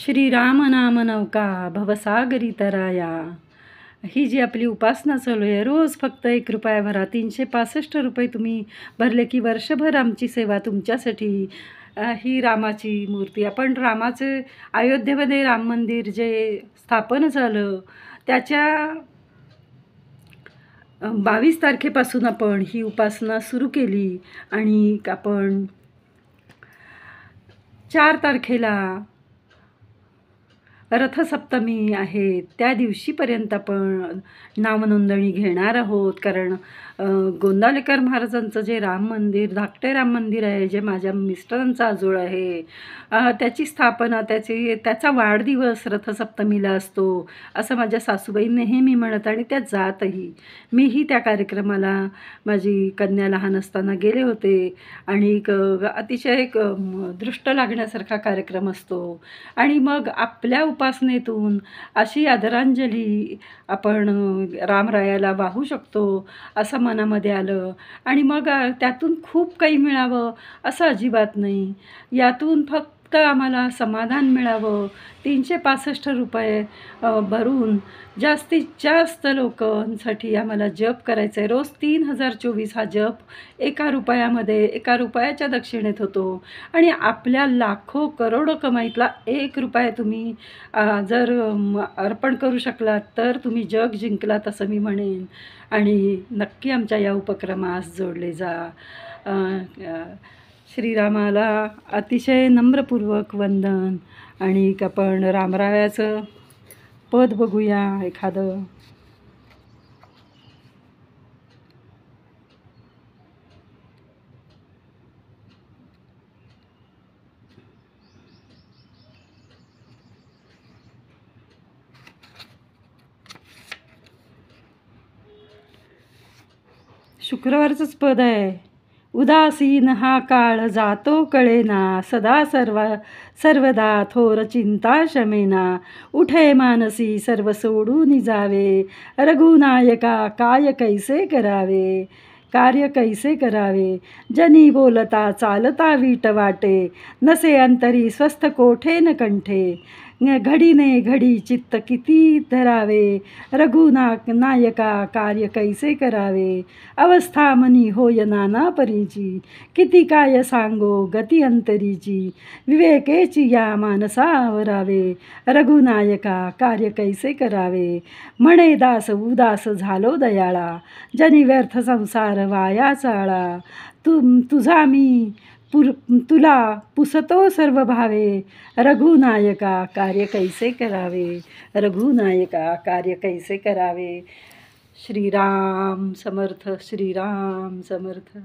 श्रीराम नाम नौका भवसागरी तराया. ही जी आपली उपासना चालू आहे, रोज फक्त 1 रुपया भरा. 365 रुपये तुम्ही भरले की वर्षभर आमची सेवा तुमच्यासाठी. ही रामाची मूर्ती आपण रामाचे अयोध्येमध्ये राम मंदिर जे स्थापन झालं त्याच्या 22 तारखेपासून आपण ही उपासना सुरू केली आणि आपण 4 तारखेला रथसप्तमी आहे त्या दिवशीपर्यंत आपण नामनोंदणी घेणार आहोत. कारण गोंदावलेकर महाराजांचं जे राम मंदिर धाकटे राम मंदिर आहे, जे माझ्या मिस्टरांचा आजोळ आहे, त्याची स्थापना त्याचा वाढदिवस रथसप्तमीला असतो असं माझ्या सासूबाई नेहमी म्हणत आणि त्या जातही. मीही त्या कार्यक्रमाला माझी कन्या लहान असताना गेले होते आणि अतिशय दृष्ट लागण्यासारखा कार्यक्रम असतो. आणि मग आपल्या उपासनेतून अशी आदरांजली आपण रामरायाला वाहू शकतो असं मनामध्ये आलं. आणि मग त्यातून खूप काही मिळावं असं अजिबात नाही. यातून फक्त आम्हाला समाधान मिळावं. 365 रुपये भरून जास्तीत जास्त लोकांसाठी आम्हाला जप करायचा आहे. रोज 3024 हा जप 1 रुपयाच्या दक्षिणेत होतो. आणि आपल्या लाखो करोडो कमाईतला 1 रुपया तुम्ही जर अर्पण करू शकलात तर तुम्ही जग जिंकलात असं मी म्हणेन. आणि नक्की आमच्या या उपक्रमास जोडले जा. श्रीरामाला अतिशय नम्रपूर्वक वंदन. आणि आपण रामरायाचं पद बघूया एखादं. शुक्रवारचंच पद आहे. उदासीन हा काळ जातो कळेना, सदा सर्वदा थोर चिंता शमेना. उठे मानसी सर्व सोडून जावे, रघुनायका कार्य कैसे करावे. जनी बोलता चालता वीट वाटे, नसे अंतरी स्वस्थ कोठे न कंठे. घडीने घडी चित्त किती धरावे, रघुनायका कार्य कैसे करावे. अवस्था मनी होय नाना परीची, किती काय सांगो गती अंतरीची. विवेकेची या मानसा आवरावे, रघुनायका कार्य कैसे करावे. म्हणे दास उदास झालो दयाळा, जनी व्यर्थ संसार वाया चाळा. तुला पुसतो सर्व भावे, रघुनायका कार्य कैसे करावे. रघुनायका कार्य कैसे करावे. श्रीराम समर्थ. श्रीराम समर्थ.